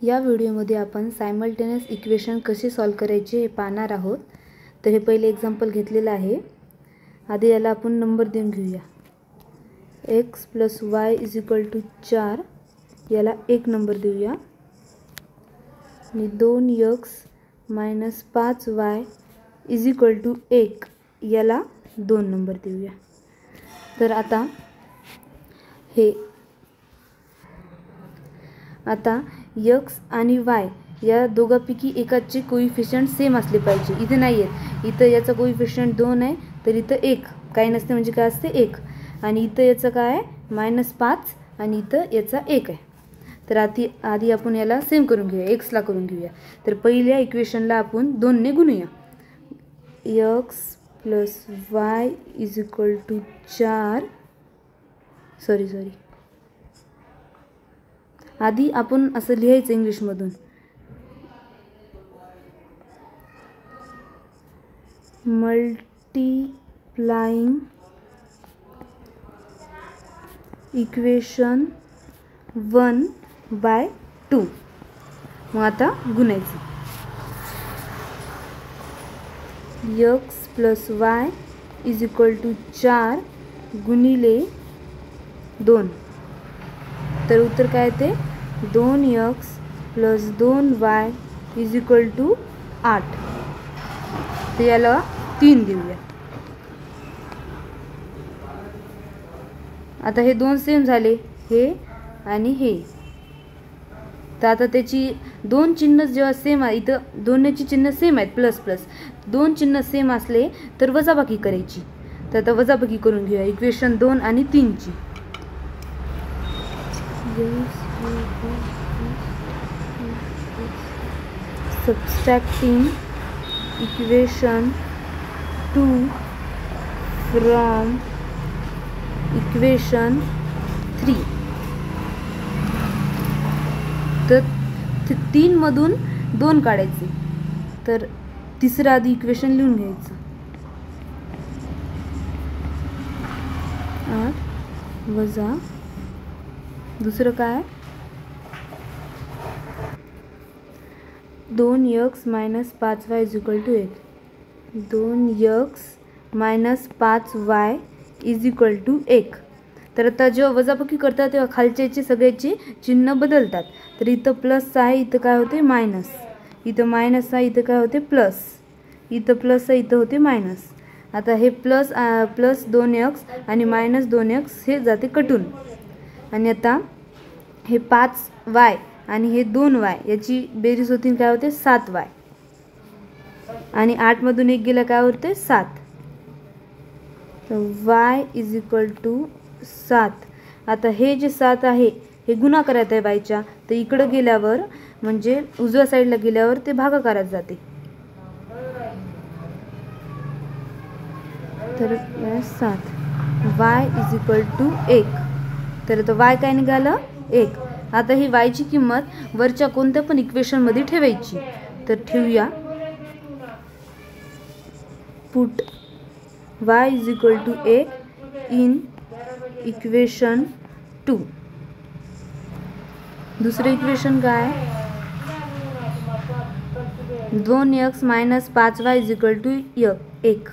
या व्हिडिओमध्ये आपण सायमल्टेनियस इक्वेशन कसे सॉल्व करायचे हे पाहणार आहोत। तर हे पहिले एक्झाम्पल घेतलेलं आहे। आधी याला आपण नंबर देऊन घेऊया। x + y = 4 याला 1 नंबर देऊया आणि 2x - 5y = 1 याला 2 नंबर देऊया। तर आता x आणि y या दोघांपैकी एकाचे कोइफिशियंट सेम असले पाहिजे। इथे नाही आहेत, इथं याचा कोइफिशियंट 2 आहे तर इथं 1 काही नसते, म्हणजे काय असते 1, आणि इथं याचं काय आहे -5 आणि इथं याचा 1 आहे। तर आधी आपण याला सेम करून घेऊया, x ला करून घेऊया। तर पहिल्या इक्वेशनला आपण 2 ने गुणूया। x + y = 4 आधी आपण असं लिहायचं इंग्लिश मधून, मल्टिप्लाइंग इक्वेशन 1/2। मग आता गुणायचं। x + y = 4 गुणिले 2, तर उत्तर काय येते 2x + 2y = 8। तर याला 3 देऊया। आता हे 2 सेम झाले, हे आणि हे। तर आता त्याची 2 चिन्ह जेव्हा सेम आहे, इथं दोन्हीची चिन्ह सेम आहेत, प्लस प्लस 2 चिन्ह सेम असले तर वजाबाकी करायची। तर आता वजाबाकी करून घेऊया इक्वेशन 2 आणि 3 ची। Subtracting equation 2 from equation 3। तर 3 मधून 2 काढायचे, तर तिसरं आधी इक्वेशन लिहून घ्यायचं। 8 वजा दुसरं काय 2x - 5y = 1। 2x - 5y = 1। तर आता जेव्हा वजाबाकी करतात तेव्हा खालच्याचे सगळ्याचे चिन्ह बदलतात। तर इथं प्लस आहे, इथं काय होते मायनस, इथं मायनस आहे, इथं काय होते प्लस, इथं प्लस आहे, इथं होते मायनस। आता हे प्लस 2x आणि -2x हे जाते कटून, आणि आता हे 5y आणि हे 2y याची बेरीज होती, काय होते 7y, आणि 8 मधून 1 गेला काय होते 7। तर y = 7। आता हे जे 7 आहे हे गुणाकारात आहे yच्या, तर इकडे गेल्यावर म्हणजे उजव्या साईडला गेल्यावर ते भागाकारात जाते। तर 7 y = 1। तर आता y काय निघालं 1। आता ही y ची किंमत वरच्या कोणत्या पण इक्वेशन मध्ये ठेवायची। तर ठेवूया, पुट y = 1 इन इक्वेशन 2। दुसरे इक्वेशन काय 2x - 5y = 1।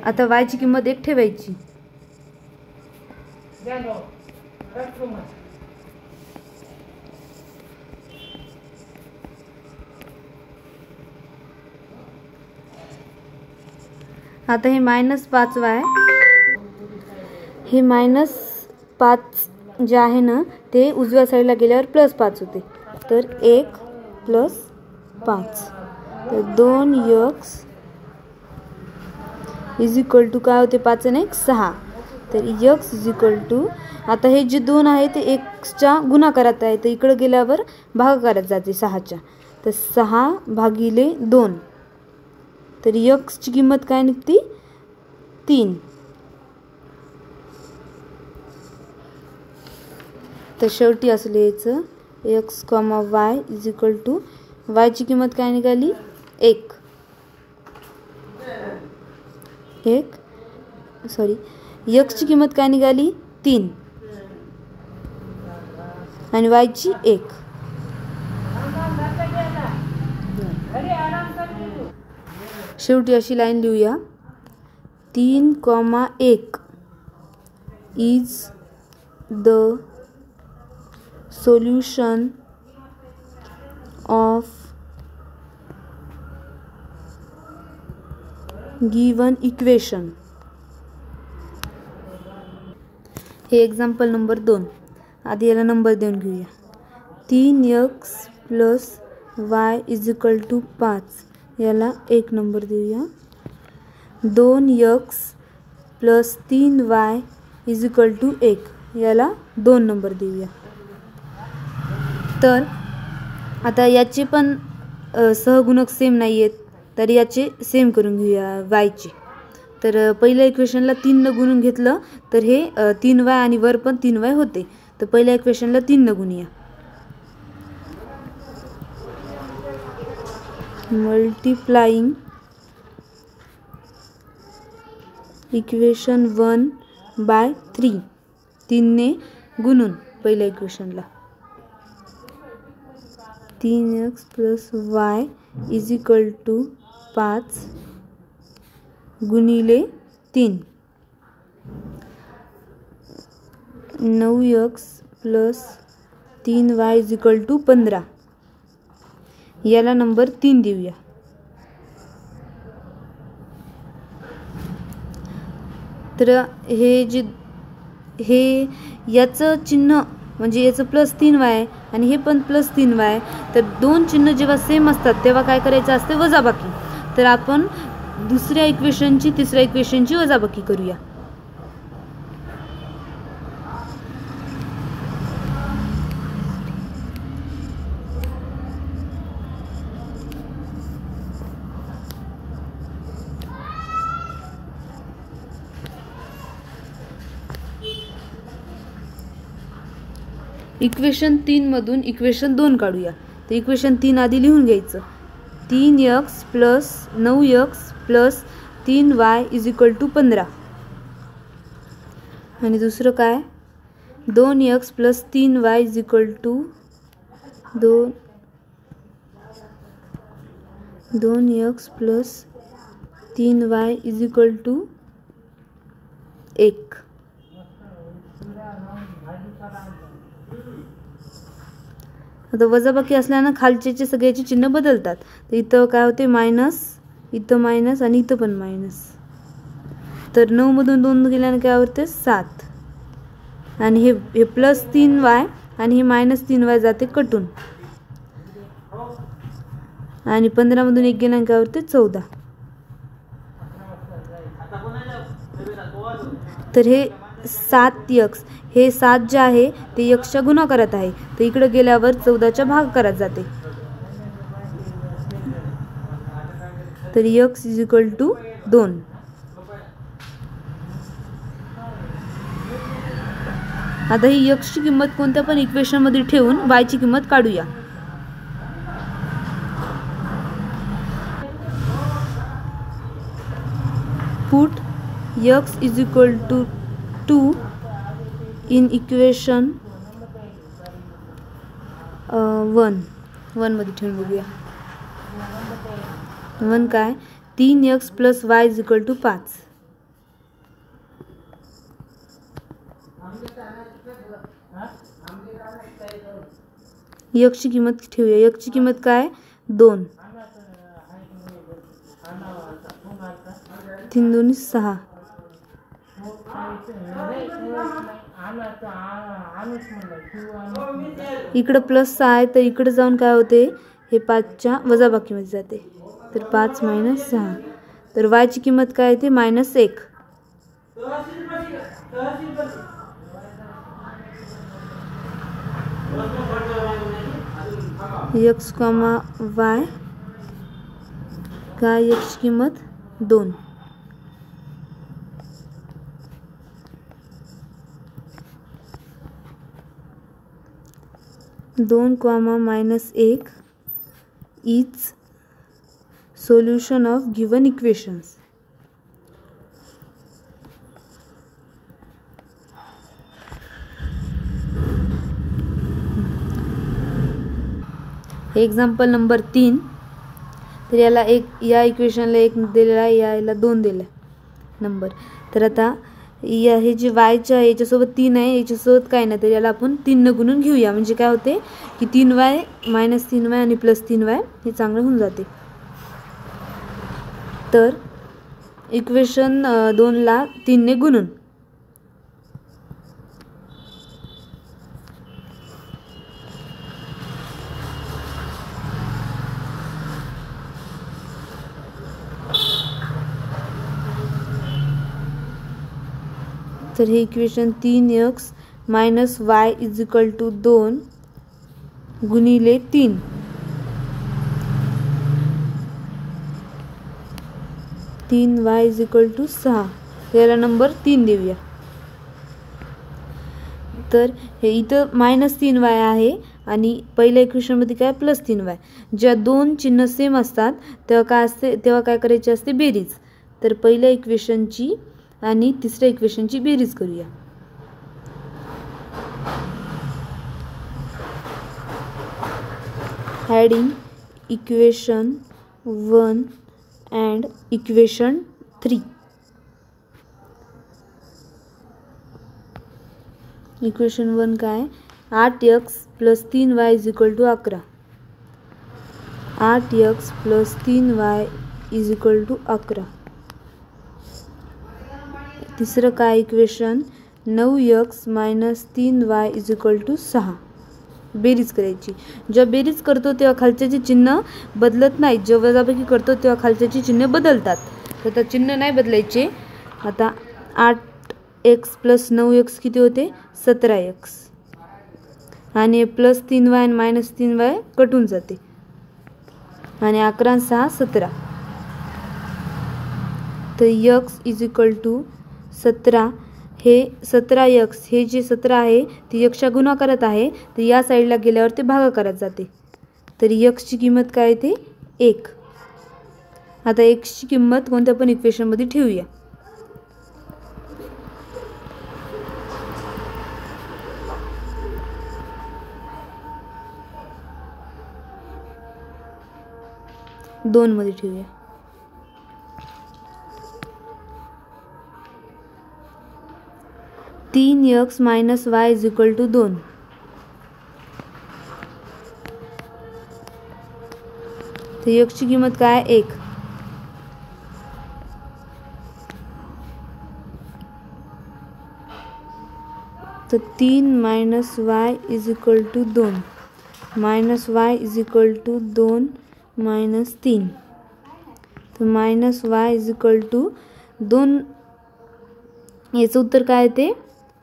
आता y ची किंमत 1 ठेवायची। आता हे -5y, हे -5 जे आहे ना ते उजव्या साईडला गेल्यावर +5 होते। तर 1 + 5, तर 2x = काय होते 5 आणि 1 6। तर x = आता हे जे 2 आहे ते 1 च्या गुणाकारात आहे, तर इकडे गेल्यावर भागाकारात जाते 6 च्या, तर 6/2। तर x ची किंमत काय निघते 3। तर शेवटी असं लिहायचं x, y = y ची किंमत काय निघाली 1। x ची किंमत काय निघाली 3 आणि y ची 1. शेवटी अशी लाईन लिहूया, 3,1 is the solution of given equation. हे एक्झाम्पल नंबर 2. आधी याला नंबर देऊन घेऊया. 3x plus y is equal to 5, याला 1 नंबर देऊया. 2x plus 3y is equal to 1, याला 2 नंबर देऊया. तर आता याचे पण सहगुणक सेम नाही आहेत, तर याचे सेम करून घेऊया वायचे. तर पहिल्या इक्वेशनला 3 न गुणून घेतलं तर हे 3y आणि वर पण 3y होते. तर पहिल्या इक्वेशनला 3 न गुणूया. मल्टिप्लाइंग इक्वेशन 1 बाय 3, 3 ने गुणून पहिल्या इक्वेशनला. 3x plus y is equal to 5 गुणिले 3. 9x plus 3y is equal to 15, याला नंबर 3 देऊया. तर हे याचं चिन्ह म्हणजे याचं प्लस 3y आणि हे पण प्लस 3y. तर दोन चिन्ह जेव्हा सेम असतात तेव्हा काय करायचं असते, वजाबाकी. तर आपण दुसऱ्या इक्वेशनची तिसऱ्या इक्वेशनची वजाबाकी करूया. इक्वेशन 3 मधून इक्वेशन 2 काढूया. तर इक्वेशन 3 आधी लिहून घ्यायचं. 3x plus 9x plus 3y is equal to 15. आणि दुसरं काय, 2x plus 3y is equal to 2x plus 3y is equal to 1. आता वजाबाकी असल्यानं खालचे सगळ्याचे चिन्ह बदलतात. तर इथं काय होते, मायनस, इथं मायनस आणि इथं पण मायनस. तर 9 मधून 2 गेल्याने काय होते, 7. आणि हे प्लस 3y आणि हे मायनस 3y जाते कटून. आणि 15 मधून 1 गेल्याने काय होते, 14. तर हे 7x, हे 7 जे आहे ते xच्या गुणाकारात आहे. तर इकडे गेल्यावर 14च्या भागाकारात जाते. तर x इज इक्वल टू 2. आता ही x ची किंमत कोणत्या पण इक्वेशन मध्ये ठेवून y ची किंमत काढूया. Put x is equal to 2 in equation 1 मध्ये ठेवून बघूया. 1 काय, 3x plus y is equal to 5. x ची किंमत ठेवूया. x ची किंमत काय, 2. 3 2 6. इकडं प्लस 6 आहे तर इकडे जाऊन काय होते, हे 5च्या वजाबाकीमध्ये जाते. तर 5 मायनस 6. तर y ची किंमत काय येते, -1. x, y काय, x ची किंमत 2. -1 is solution of given equations. Example number 3. तर याला या इक्वेशनला 1 दिलेला आहे, याला 2 दिला नंबर. तर आता हे जे वायच्या याच्यासोबत 3 आहे, याच्यासोबत काय नाही, तर याला आपण 3 न गुणून घेऊया. म्हणजे काय होते की 3y मायनस 3y आणि प्लस 3y हे चांगलं होऊन जाते. तर इक्वेशन 2ला 3 ने गुणून तर हे equation 3x minus y is equal to 2 गुणिले 3 3y इज इक्वल टू 6. याला नंबर 3 देऊया. तर हे इथं मायनस 3y आहे आणि पहिल्या इक्वेशनमध्ये काय प्लस 3y. ज्या दोन चिन्ह सेम असतात तेव्हा काय असते, तेव्हा काय करायची असते, बेरीज. तर पहिल्या इक्वेशनची आणि तिसऱ्या इक्वेशनची बेरीज करूया. Adding equation 1 and equation 3. Equation 1 काय, 8x plus 3y is equal to 11. 8x plus 3y is equal to 11. तिसरं काय equation, 9x minus 3y is equal to 6. बेरीज करायची. जेव्हा बेरीज करतो तेव्हा खालच्याचे चिन्ह बदलत नाहीत, जेव्हा वजाबाकी करतो तेव्हा खालच्याचे चिन्ह बदलतात. तर आता चिन्ह नाही बदलायचे. आता 8x प्लस 9x किती होते, 17x. आणि प्लस 3y आणि मायनस 3y कटून जाते आणि 11 आणि 6 17. तर x इज इक्वल टू 17. हे 17x, हे जे 17 आहे ते x च्या गुणाकारात आहे, तर या साईडला गेल्यावर ते भागाकारात जाते. तर x ची किंमत काय येते, 1. आता x ची किंमत कोणत्या पण इक्वेशनमध्ये ठेवूया. दोन मध्ये ठेवूया. तीन x minus y is equal to 2. तर x ची किंमत काय, 1. तर 3 minus y is equal to 2 minus y is equal to 2 minus 3. तर minus y is equal to 2. याचं उत्तर काय येते,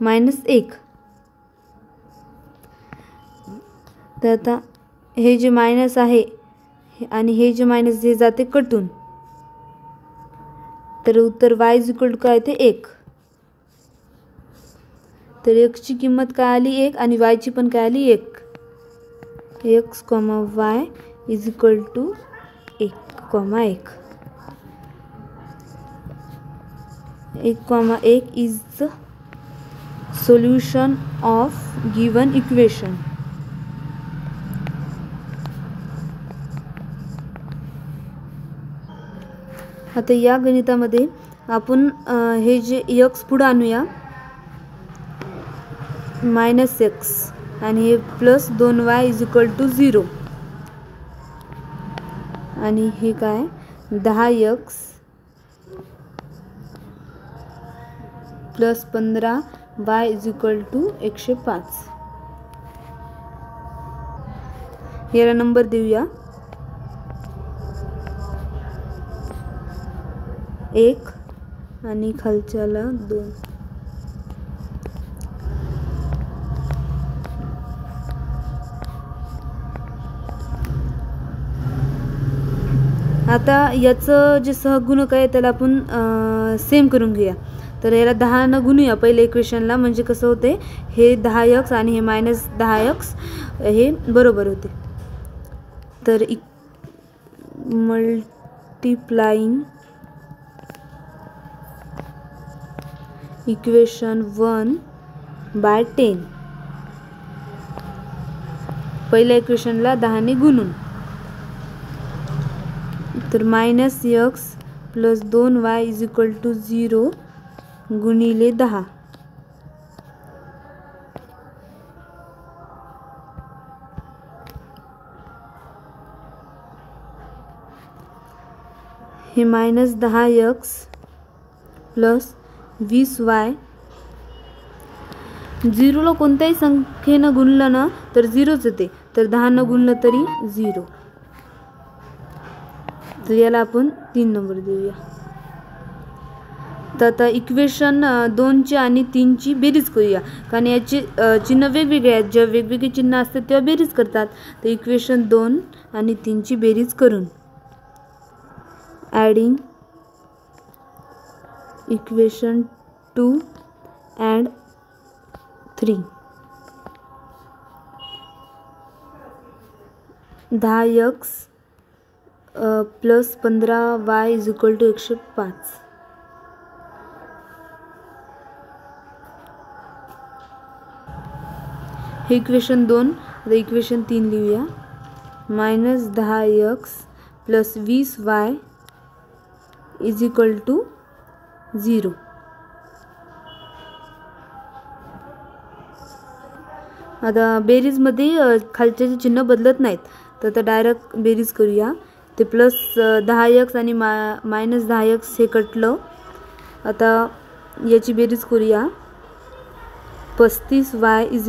-1. तर आता हे जे मायनस आहे आणि हे जे मायनस हे जाते कटून, तर उत्तर y इज इक्वल टू काय येते, 1. तर x ची किंमत काय आली, 1 आणि y ची पण काय आली, 1. x, y is equal to 1, 1. 1, 1 is the solution of given equation. आता या गणितामध्ये आपण हे जे x पुढे आणूया, -x आणि हे plus 2y is equal to 0 आणि हे काय 10x plus 15y is equal to 105. याला नंबर देऊया 1 आणि खालच्याला 2. आता याचं जे सहगुणक आहे त्याला आपण सेम करून घेऊया. तर याला 10 न गुणूया पहिल्या इक्वेशनला, म्हणजे कसं होते, हे 10x आणि हे -10x हे बरोबर होते. तर मल्टिप्लाइंग इक्वेशन 1 बाय 10, पहिल्या इक्वेशनला 10 ने गुणून तर -x + 2y = 0 गुणिले 10. हे -10x + 20y 0ला कोणत्याही संख्येनं गुणलं ना तर 0च येते, तर 10 गुणलं तरी 0. तर याला आपण 3 नंबर देऊया. तर आता इक्वेशन 2ची आणि 3ची बेरीज करूया, कारण याची चिन्ह वेगवेगळे आहेत. जेव्हा वेगवेगळी चिन्ह असतात तेव्हा बेरीज करतात. तर इक्वेशन 2 आणि 3ची बेरीज करून adding equation 2 and 3. 10x + 15y = 105. हे इक्वेशन 2. आता इक्वेशन 3 लिहूया. -10x + 20y = 0. आता बेरीजमध्ये खालचे चिन्ह बदलत नाहीत, तर आता डायरेक्ट बेरीज करूया. ते +10x आणि -10x हे कटलं. आता याची बेरीज करूया. 35y =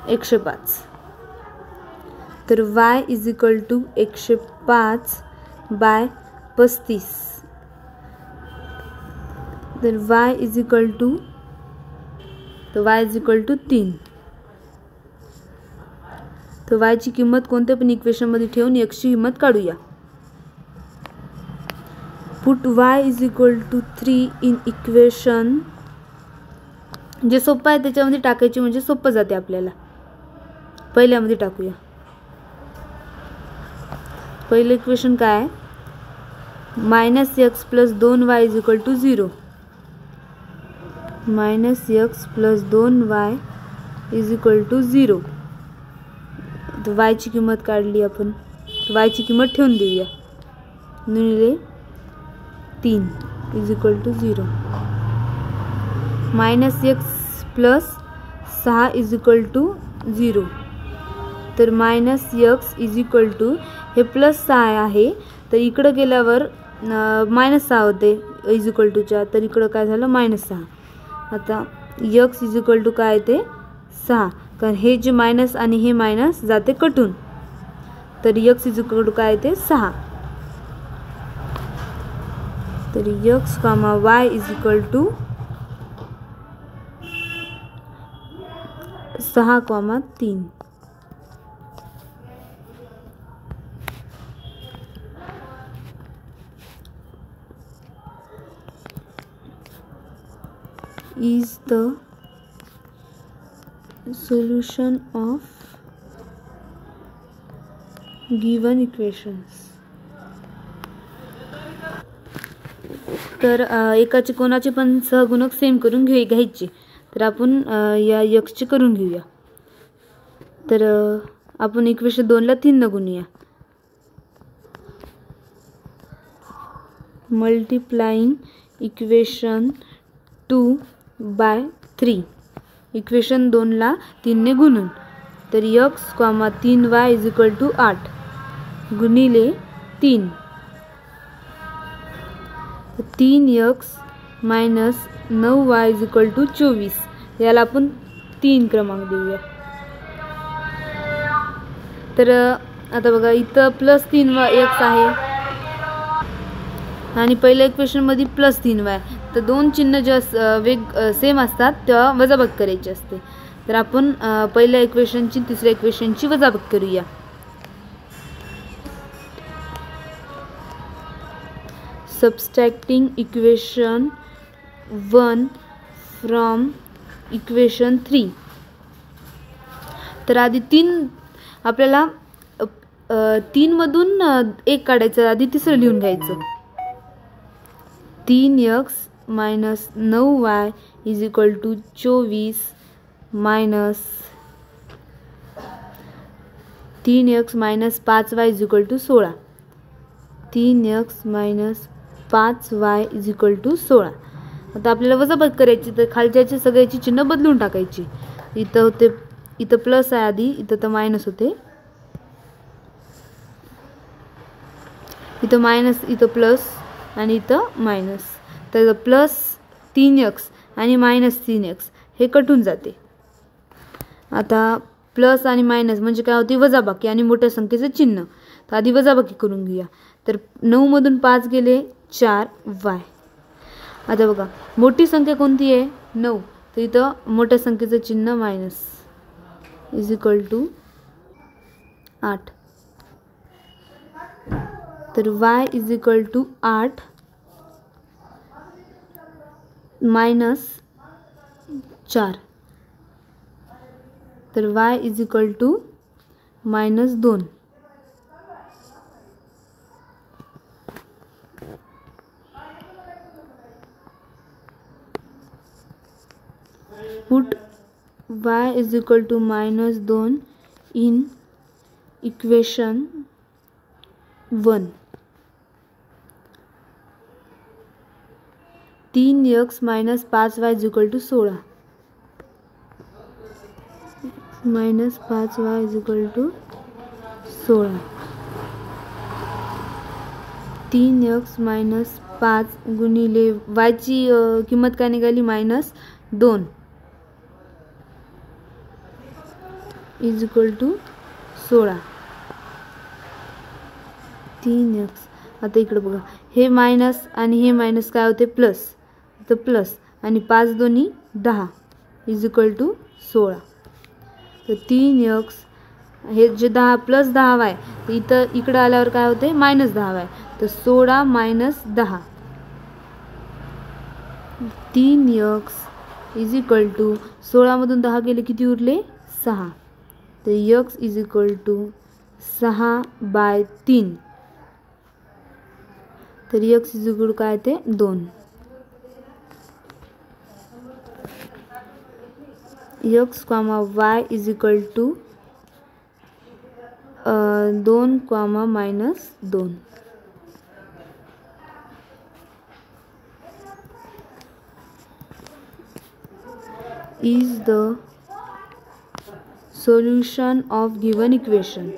105. तर y = 105 बाय 35. तर y = 3. तर y ची किंमत कोणत्या पण इक्वेशनमध्ये ठेवून x ची किंमत काढूया. Put y = 3 in equation. जे सोपं आहे त्याच्यामध्ये टाकायची, म्हणजे सोपं जाते आपल्याला. पहिल्यामध्ये टाकूया. पहिलं इक्वेशन काय आहे? -x + 2y = 0. -x + 2y = 0. तर y ची किंमत काढली आपण. y ची किंमत ठेवून देऊया. गुणिले 3 = 0. -x + 6 = 0. तर -x हे +6 आहे, तर इकडं गेल्यावर -6 होते =च्या, तर इकडं काय झालं -6. आता x = काय ते 6, कारण हे जे मायनस आणि हे मायनस जाते कटून, तर x = काय ते 6. तर x, y = 6,3. is the solution of given equations. तर एकाचे कोणाचे पण सहगुणक सेम करून घ्यायचे. तर आपण या x चे करून घेऊया. तर आपण इक्वेशन 2 ला 3 न गुणूया. Multiplying equation 2 by 3. इक्वेशन 2 ला 3 ने गुणून. तर x, 3y = 8 गुणिले 3. 3x - 9y = 24. याला आपण 3 क्रमांक देऊया. तर आता बघा, इथं +3x आहे आणि पहिल्या इक्वेशनमध्ये +3y. तर दोन चिन्ह जेव्हा सेम असतात तेव्हा वजाबाकी करायची असते. तर आपण पहिल्या इक्वेशनची तिसऱ्या इक्वेशनची वजाबाकी करूया. Subtracting equation 1 from equation 3. तर आधी 3 आपल्याला 3 मधून 1 काढायचं, आधी तिसरं लिहून घ्यायचं. 3x - 9y = 24 - 3x minus 5y is equal to 16. 3x minus 5y is equal to 16. आता आपल्याला वजाबाकी करायची, तर खालच्याची सगळ्याची चिन्ह बदलून टाकायची. इथं होते, इथं प्लस आहे आधी, इथं तर मायनस होते, इथं मायनस, इथं प्लस आणि इथं मायनस. तर प्लस 3x आणि मायनस 3x हे कटून जाते. आता प्लस आणि मायनस म्हणजे काय होती, वजाबाकी आणि मोठ्या संख्येचं चिन्ह. तर आधी वजाबाकी करून घेऊया. तर 9 मधून 5 गेले 4y. आता बघा मोठी संख्या कोणती आहे, 9. तर इथं मोठ्या संख्येचं चिन्ह मायनस इज इक्वल टू 8. तर y is equal to 8 minus 4. तर y is equal to minus 2. Put y is equal to minus 2 in equation 1. 3x minus 5y is equal to 16. Minus 5y is equal to 16. 3x minus 5 गुणिले y ची किंमत काय निघाली, minus 2 is equal to 16. 3x. आता इकडे बघा, हे minus आणि हे मायनस काय होते, प्लस. तर प्लस आणि 5 दोन्ही 10 इज इक्वल टू 16. तर 3x हे जे 10 प्लस 10y, तर इथं इकडे आल्यावर काय होते, मायनस 10y. तर 16 minus 10. 3x is equal to 16 मधून 10 गेले किती उरले, 6. तर x इज इक्वल टू 6/3. तर x इज इक्वल काय ते 2. x, y is equal to 2, minus 2. is the solution of given equation.